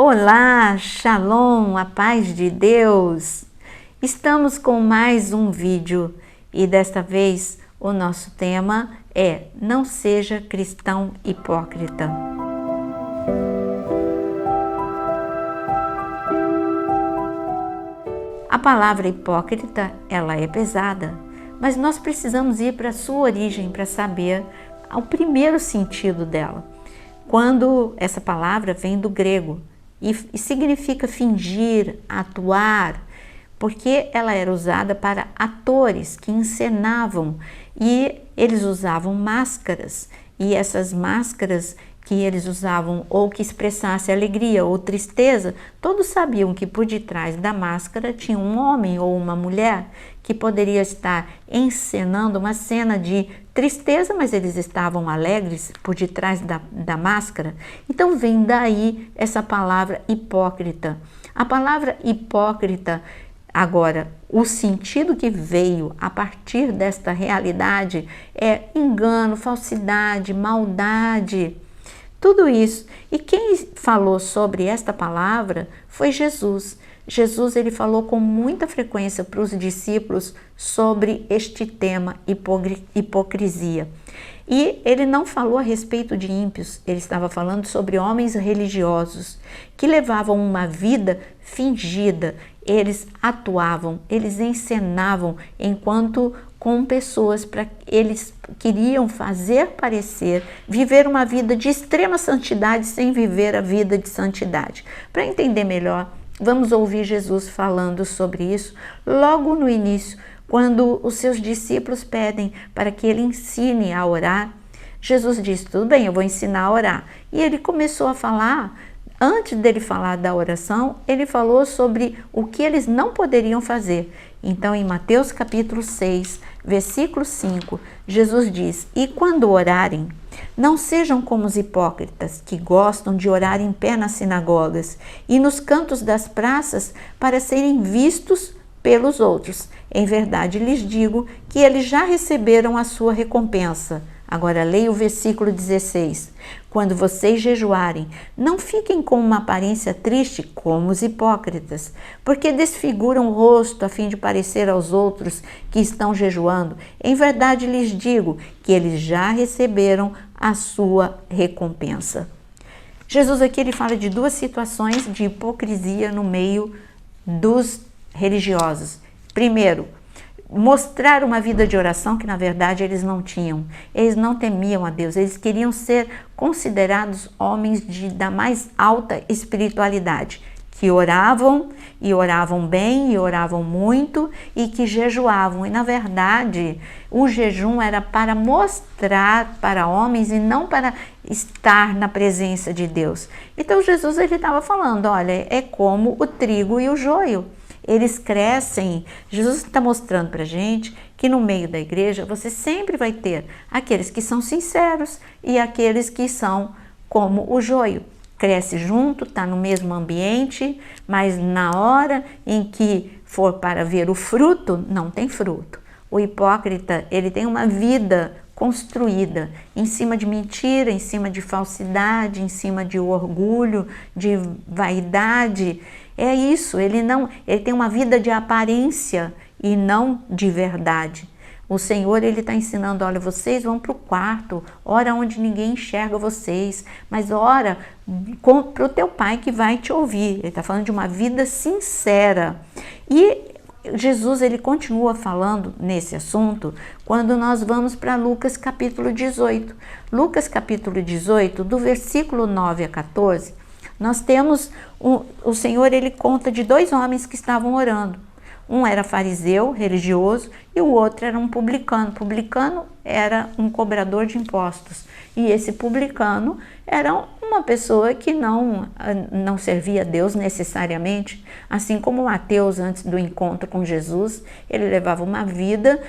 Olá, Shalom, a paz de Deus! Estamos com mais um vídeo e desta vez o nosso tema é Não seja cristão hipócrita. A palavra hipócrita, ela é pesada, mas nós precisamos ir para a sua origem para saber o primeiro sentido dela. Quando essa palavra vem do grego e significa fingir, atuar, porque ela era usada para atores que encenavam e eles usavam máscaras, e essas máscaras que eles usavam ou que expressasse alegria ou tristeza, todos sabiam que por detrás da máscara tinha um homem ou uma mulher que poderia estar encenando uma cena de tristeza, mas eles estavam alegres por detrás da máscara. Então vem daí essa palavra hipócrita. A palavra hipócrita, agora, o sentido que veio a partir desta realidade é engano, falsidade, maldade, tudo isso. E quem falou sobre esta palavra foi Jesus. Jesus, ele falou com muita frequência para os discípulos sobre este tema, hipocrisia. E ele não falou a respeito de ímpios, ele estava falando sobre homens religiosos que levavam uma vida fingida. Eles atuavam, eles encenavam enquanto com pessoas para eles queriam fazer parecer, viver uma vida de extrema santidade sem viver a vida de santidade. Para entender melhor, vamos ouvir Jesus falando sobre isso logo no início, quando os seus discípulos pedem para que ele ensine a orar. Jesus disse: tudo bem, eu vou ensinar a orar. E ele começou a falar. Antes dele falar da oração, ele falou sobre o que eles não poderiam fazer. Então, em Mateus capítulo 6, versículo 5, Jesus diz: e quando orarem, não sejam como os hipócritas, que gostam de orar em pé nas sinagogas e nos cantos das praças para serem vistos pelos outros. Em verdade lhes digo que eles já receberam a sua recompensa. Agora leia o versículo 16. Quando vocês jejuarem, não fiquem com uma aparência triste como os hipócritas, porque desfiguram o rosto a fim de parecer aos outros que estão jejuando. Em verdade lhes digo que eles já receberam a sua recompensa. Jesus aqui ele fala de duas situações de hipocrisia no meio dos religiosos. Primeiro, mostrar uma vida de oração que na verdade eles não tinham. Eles não temiam a Deus, eles queriam ser considerados homens da mais alta espiritualidade, que oravam e oravam bem e oravam muito e que jejuavam. E na verdade o jejum era para mostrar para homens e não para estar na presença de Deus. Então Jesus ele estava falando, olha, é como o trigo e o joio. Eles crescem. Jesus está mostrando para a gente que no meio da igreja você sempre vai ter aqueles que são sinceros e aqueles que são como o joio. Cresce junto, está no mesmo ambiente, mas na hora em que for para ver o fruto, não tem fruto. O hipócrita, ele tem uma vida construída em cima de mentira, em cima de falsidade, em cima de orgulho, de vaidade. É isso, ele tem uma vida de aparência e não de verdade. O Senhor ele está ensinando, olha, vocês vão para o quarto, ora onde ninguém enxerga vocês, mas ora para o teu pai que vai te ouvir. Ele está falando de uma vida sincera. E Jesus ele continua falando nesse assunto quando nós vamos para Lucas capítulo 18. Lucas capítulo 18, do versículo 9 a 14, nós temos o Senhor ele conta de dois homens que estavam orando. Um era fariseu, religioso, e o outro era um publicano. Publicano era um cobrador de impostos. E esse publicano era uma pessoa que não servia a Deus necessariamente. Assim como Mateus, antes do encontro com Jesus, ele levava uma vida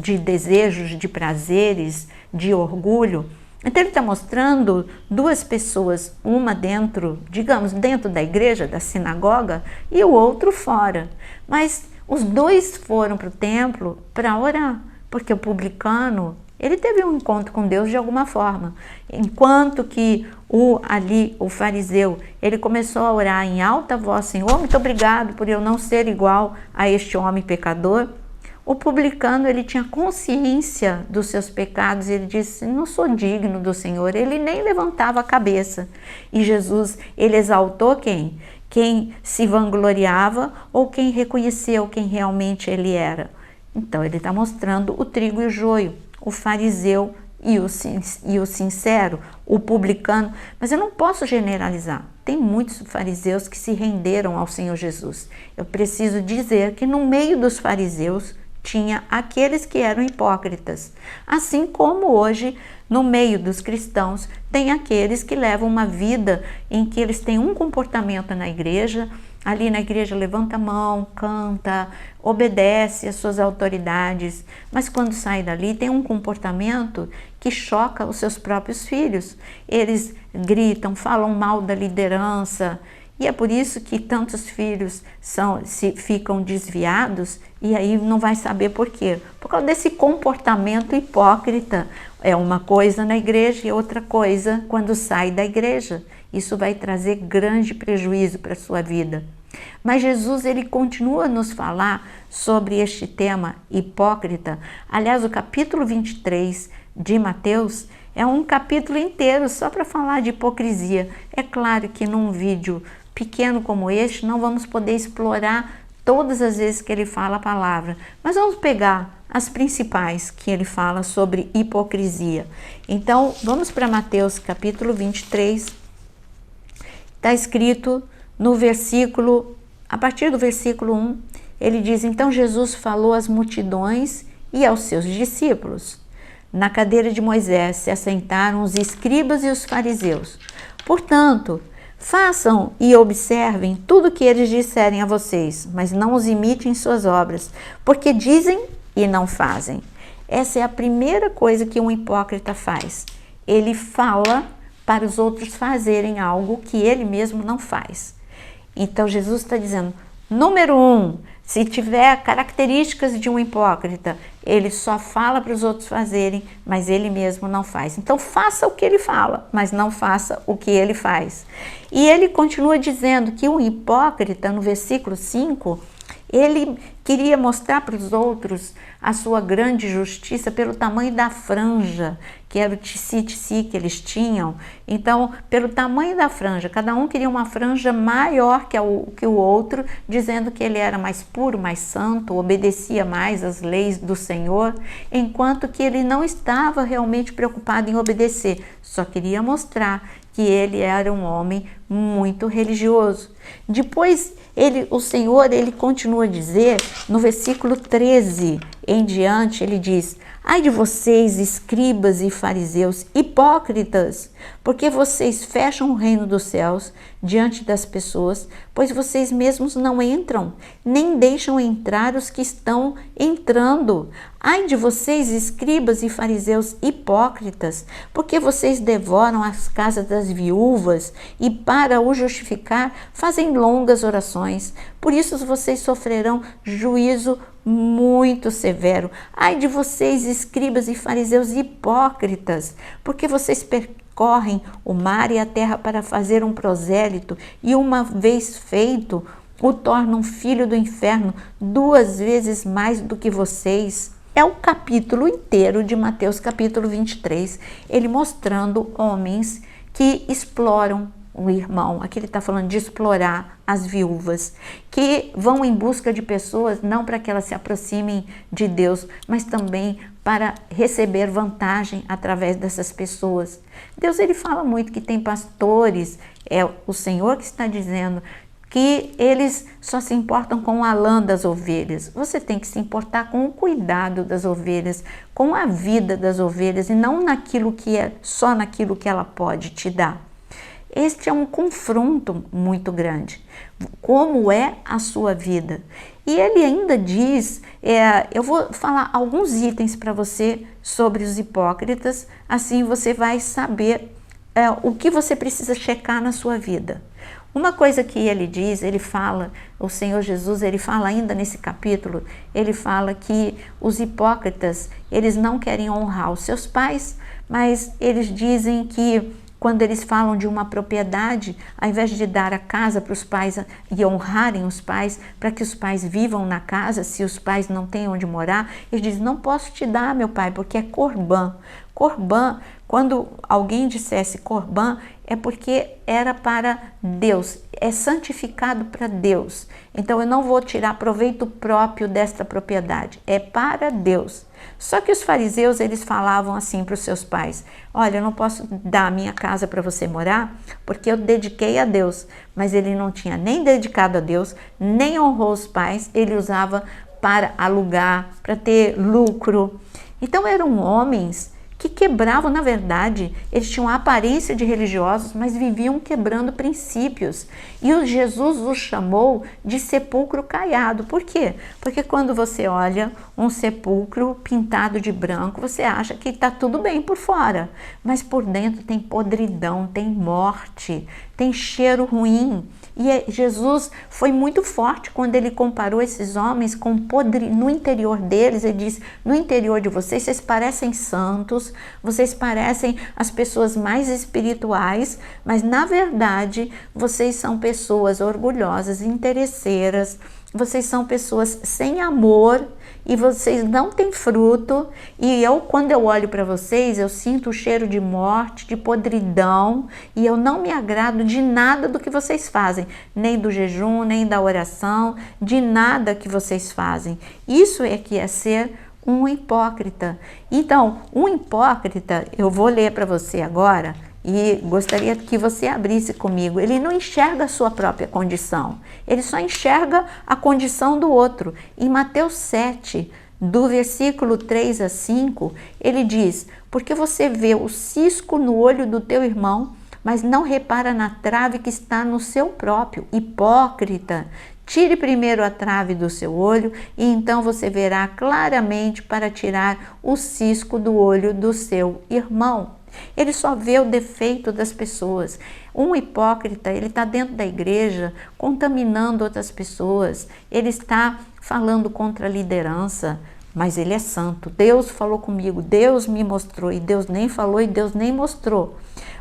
de desejos, de prazeres, de orgulho. Então ele está mostrando duas pessoas, uma dentro, digamos, dentro da igreja, da sinagoga, e o outro fora. Mas os dois foram para o templo para orar, porque o publicano Ele teve um encontro com Deus de alguma forma. Enquanto que o fariseu, ele começou a orar em alta voz: Senhor, muito obrigado por eu não ser igual a este homem pecador. O publicano, ele tinha consciência dos seus pecados, ele disse: não sou digno do Senhor. Ele nem levantava a cabeça. E Jesus, ele exaltou quem? Quem se vangloriava ou quem reconheceu quem realmente ele era. Então ele está mostrando o trigo e o joio, o fariseu e o sincero, o publicano. Mas eu não posso generalizar. Tem muitos fariseus que se renderam ao Senhor Jesus. Eu preciso dizer que no meio dos fariseus tinha aqueles que eram hipócritas, assim como hoje no meio dos cristãos tem aqueles que levam uma vida em que eles têm um comportamento na igreja, ali na igreja levanta a mão, canta, obedece às suas autoridades, mas quando sai dali tem um comportamento que choca os seus próprios filhos. Eles gritam, falam mal da liderança. E é por isso que tantos filhos ficam desviados e aí não vai saber por quê. Por causa desse comportamento hipócrita. É uma coisa na igreja e outra coisa quando sai da igreja. Isso vai trazer grande prejuízo para a sua vida. Mas Jesus, ele continua a nos falar sobre este tema hipócrita. Aliás, o capítulo 23 de Mateus é um capítulo inteiro só para falar de hipocrisia. É claro que num vídeo pequeno como este, não vamos poder explorar todas as vezes que ele fala a palavra, mas vamos pegar as principais que ele fala sobre hipocrisia. Então, vamos para Mateus capítulo 23, está escrito no versículo, a partir do versículo 1, ele diz: então Jesus falou às multidões e aos seus discípulos. Na cadeira de Moisés se assentaram os escribas e os fariseus. Portanto, façam e observem tudo o que eles disserem a vocês, mas não os imitem em suas obras, porque dizem e não fazem. Essa é a primeira coisa que um hipócrita faz. Ele fala para os outros fazerem algo que ele mesmo não faz. Então Jesus está dizendo, número 1, se tiver características de um hipócrita, ele só fala para os outros fazerem, mas ele mesmo não faz. Então faça o que ele fala, mas não faça o que ele faz. E ele continua dizendo que o hipócrita, no versículo 5, ele queria mostrar para os outros a sua grande justiça pelo tamanho da franja, que era o tici que eles tinham. Então, pelo tamanho da franja, cada um queria uma franja maior que o outro, dizendo que ele era mais puro, mais santo, obedecia mais às leis do Senhor, enquanto que ele não estava realmente preocupado em obedecer, só queria mostrar que ele era um homem muito religioso. Depois, o Senhor, ele continua a dizer, no versículo 13 em diante, ele diz: ai de vocês, escribas e fariseus, hipócritas, porque vocês fecham o reino dos céus diante das pessoas, pois vocês mesmos não entram, nem deixam entrar os que estão entrando. Ai de vocês, escribas e fariseus hipócritas, porque vocês devoram as casas das viúvas e, para o justificar, fazem longas orações. Por isso vocês sofrerão juízo muito severo. Ai de vocês, escribas e fariseus hipócritas, porque vocês percorrem o mar e a terra para fazer um prosélito, e uma vez feito, o tornam filho do inferno 2 vezes mais do que vocês. É o capítulo inteiro de Mateus capítulo 23, ele mostrando homens que exploram o irmão. Aqui ele está falando de explorar as viúvas, que vão em busca de pessoas, não para que elas se aproximem de Deus, mas também para receber vantagem através dessas pessoas. Deus, ele fala muito que tem pastores, é o Senhor que está dizendo que eles só se importam com a lã das ovelhas. Você tem que se importar com o cuidado das ovelhas, com a vida das ovelhas, e não naquilo que é só naquilo que ela pode te dar. Este é um confronto muito grande. Como é a sua vida? E ele ainda diz, eu vou falar alguns itens para você sobre os hipócritas, assim você vai saber o que você precisa checar na sua vida. Uma coisa que ele diz, ele fala, o Senhor Jesus, ele fala ainda nesse capítulo, ele fala que os hipócritas, eles não querem honrar os seus pais, mas eles dizem que quando eles falam de uma propriedade, ao invés de dar a casa para os pais e honrarem os pais, para que os pais vivam na casa, se os pais não têm onde morar, eles dizem, não posso te dar, meu pai, porque é corbã. Corbã, quando alguém dissesse corbã, é porque era para Deus, é santificado para Deus. Então eu não vou tirar proveito próprio desta propriedade, é para Deus. Só que os fariseus, eles falavam assim para os seus pais, olha, eu não posso dar a minha casa para você morar, porque eu dediquei a Deus. Mas ele não tinha nem dedicado a Deus, nem honrou os pais, ele usava para alugar, para ter lucro. Então eram homens que quebravam, na verdade, eles tinham a aparência de religiosos, mas viviam quebrando princípios. E o Jesus os chamou de sepulcro caiado. Por quê? Porque quando você olha um sepulcro pintado de branco, você acha que está tudo bem por fora, mas por dentro tem podridão, tem morte, tem cheiro ruim. E Jesus foi muito forte quando ele comparou esses homens com podre no interior deles. Ele diz, no interior de vocês, vocês parecem santos, vocês parecem as pessoas mais espirituais, mas na verdade vocês são pessoas orgulhosas, interesseiras, vocês são pessoas sem amor e vocês não têm fruto. E quando eu olho para vocês, eu sinto o cheiro de morte, de podridão, e eu não me agrado de nada do que vocês fazem, nem do jejum, nem da oração, de nada que vocês fazem. Isso é que é ser um hipócrita. Então, um hipócrita, eu vou ler para você agora, e gostaria que você abrisse comigo. Ele não enxerga a sua própria condição, ele só enxerga a condição do outro. Em Mateus 7, do versículo 3 a 5, ele diz, porque você vê o cisco no olho do teu irmão, mas não repara na trave que está no seu próprio. Hipócrita, tire primeiro a trave do seu olho e então você verá claramente para tirar o cisco do olho do seu irmão. Ele só vê o defeito das pessoas. Um hipócrita, ele está dentro da igreja contaminando outras pessoas, ele está falando contra a liderança, mas ele é santo. Deus falou comigo, Deus me mostrou, e Deus nem falou e Deus nem mostrou,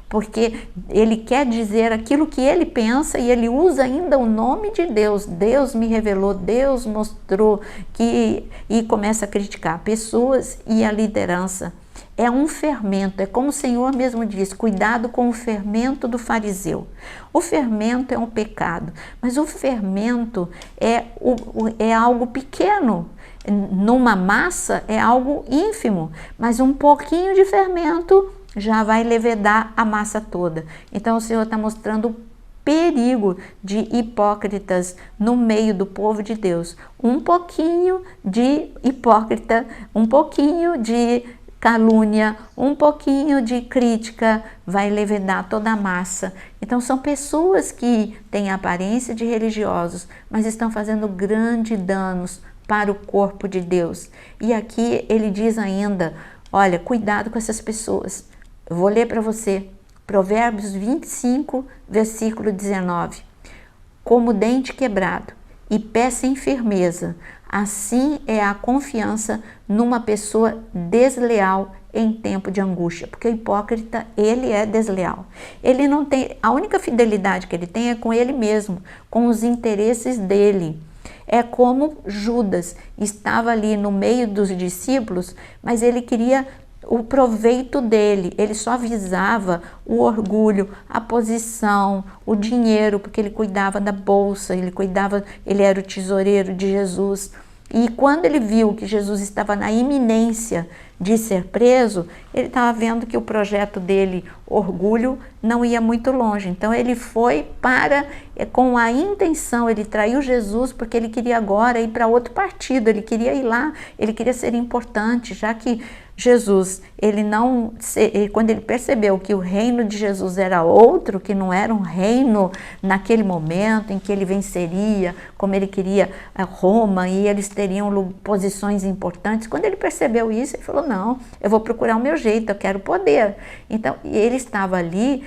porque ele quer dizer aquilo que ele pensa e ele usa ainda o nome de Deus. Deus me revelou, Deus mostrou, e começa a criticar pessoas e a liderança. É um fermento, é como o Senhor mesmo diz, cuidado com o fermento do fariseu. O fermento é um pecado, mas o fermento é algo pequeno. Numa massa é algo ínfimo, mas um pouquinho de fermento já vai levedar a massa toda. Então o Senhor está mostrando o perigo de hipócritas no meio do povo de Deus. Um pouquinho de hipócrita, um pouquinho de calúnia, um pouquinho de crítica vai levedar toda a massa. Então são pessoas que têm a aparência de religiosos, mas estão fazendo grandes danos para o corpo de Deus. E aqui ele diz ainda, olha, cuidado com essas pessoas. Eu vou ler para você, Provérbios 25, versículo 19. Como dente quebrado e pé sem firmeza, assim é a confiança numa pessoa desleal em tempo de angústia, porque o hipócrita, ele é desleal. Ele não tem, a única fidelidade que ele tem é com ele mesmo, com os interesses dele. É como Judas, estava ali no meio dos discípulos, mas ele queria o proveito dele, ele só visava o orgulho, a posição, o dinheiro, porque ele cuidava da bolsa, ele era o tesoureiro de Jesus. E quando ele viu que Jesus estava na iminência de ser preso, ele estava vendo que o projeto dele, orgulho, não ia muito longe. Então ele foi com a intenção, ele traiu Jesus porque ele queria agora ir para outro partido, ele queria ir lá, ele queria ser importante, já que Jesus, quando ele percebeu que o reino de Jesus era outro, que não era um reino naquele momento em que ele venceria, como ele queria Roma, e eles teriam posições importantes, quando ele percebeu isso, ele falou, não, eu vou procurar o meu jeito, eu quero poder. Então, ele estava ali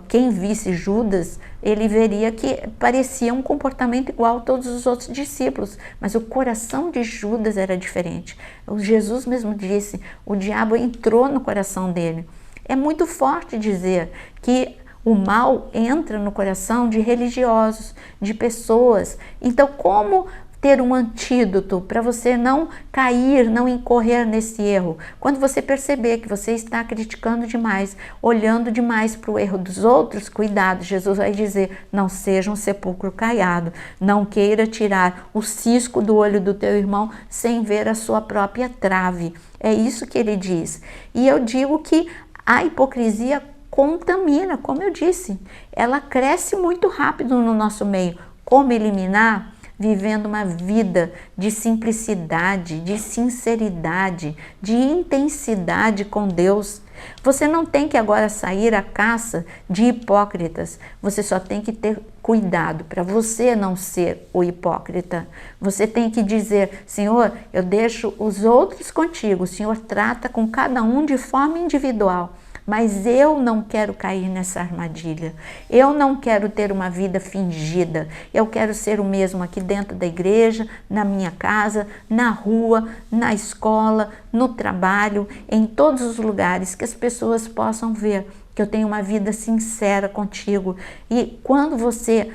quem visse Judas, ele veria que parecia um comportamento igual a todos os outros discípulos, mas o coração de Judas era diferente. Jesus mesmo disse, o diabo entrou no coração dele. É muito forte dizer que o mal entra no coração de religiosos, de pessoas. Então, como ter um antídoto para você não cair, não incorrer nesse erro? Quando você perceber que você está criticando demais, olhando demais para o erro dos outros, cuidado, Jesus vai dizer, não seja um sepulcro caiado, não queira tirar o cisco do olho do teu irmão sem ver a sua própria trave. É isso que ele diz. E eu digo que a hipocrisia contamina, como eu disse, ela cresce muito rápido no nosso meio. Como eliminar? Vivendo uma vida de simplicidade, de sinceridade, de intensidade com Deus. Você não tem que agora sair à caça de hipócritas, você só tem que ter cuidado para você não ser o hipócrita. Você tem que dizer, Senhor, eu deixo os outros contigo, o Senhor trata com cada um de forma individual. Mas eu não quero cair nessa armadilha, eu não quero ter uma vida fingida, eu quero ser o mesmo aqui dentro da igreja, na minha casa, na rua, na escola, no trabalho, em todos os lugares, que as pessoas possam ver que eu tenho uma vida sincera contigo. E quando você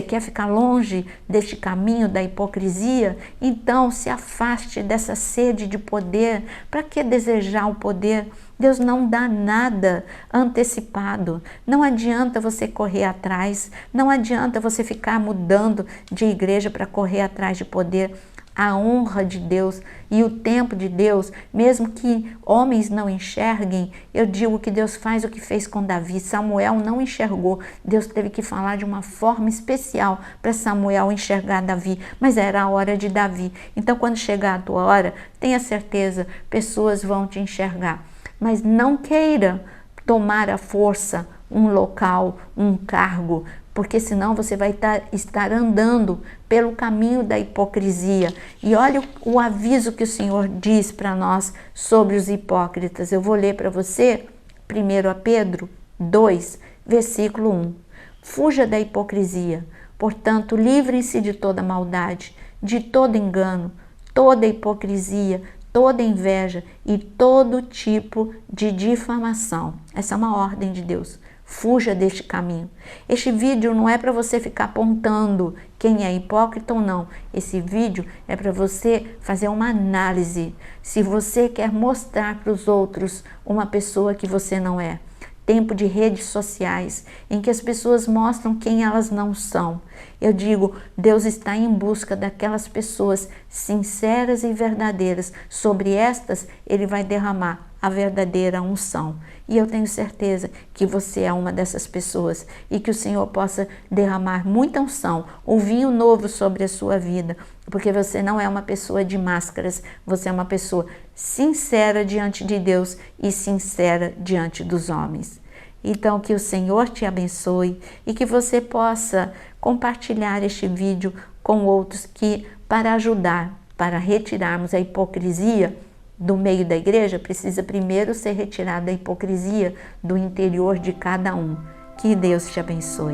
quer ficar longe deste caminho da hipocrisia, então se afaste dessa sede de poder. Para que desejar o poder? Deus não dá nada antecipado. Não adianta você correr atrás, não adianta você ficar mudando de igreja para correr atrás de poder. A honra de Deus e o tempo de Deus, mesmo que homens não enxerguem, eu digo que Deus faz o que fez com Davi. Samuel não enxergou, Deus teve que falar de uma forma especial para Samuel enxergar Davi, mas era a hora de Davi. Então, quando chegar a tua hora, tenha certeza, pessoas vão te enxergar. Mas não queira tomar à força um local, um cargo, porque senão você vai estar andando pelo caminho da hipocrisia. E olha o aviso que o Senhor diz para nós sobre os hipócritas. Eu vou ler para você 1 Pedro 2, versículo 1. Fuja da hipocrisia, portanto, livrem-se de toda maldade, de todo engano, toda hipocrisia, toda inveja e todo tipo de difamação. Essa é uma ordem de Deus. Fuja deste caminho. Este vídeo não é para você ficar apontando quem é hipócrita ou não. Esse vídeo é para você fazer uma análise. Se você quer mostrar para os outros uma pessoa que você não é. Tempo de redes sociais, em que as pessoas mostram quem elas não são. Eu digo, Deus está em busca daquelas pessoas sinceras e verdadeiras. Sobre estas, Ele vai derramar a verdadeira unção. E eu tenho certeza que você é uma dessas pessoas e que o Senhor possa derramar muita unção, um vinho novo sobre a sua vida, porque você não é uma pessoa de máscaras, você é uma pessoa sincera diante de Deus e sincera diante dos homens. Então, que o Senhor te abençoe e que você possa compartilhar este vídeo com outros para ajudar, para retirarmos a hipocrisia do meio da igreja, precisa primeiro ser retirada a hipocrisia do interior de cada um. Que Deus te abençoe.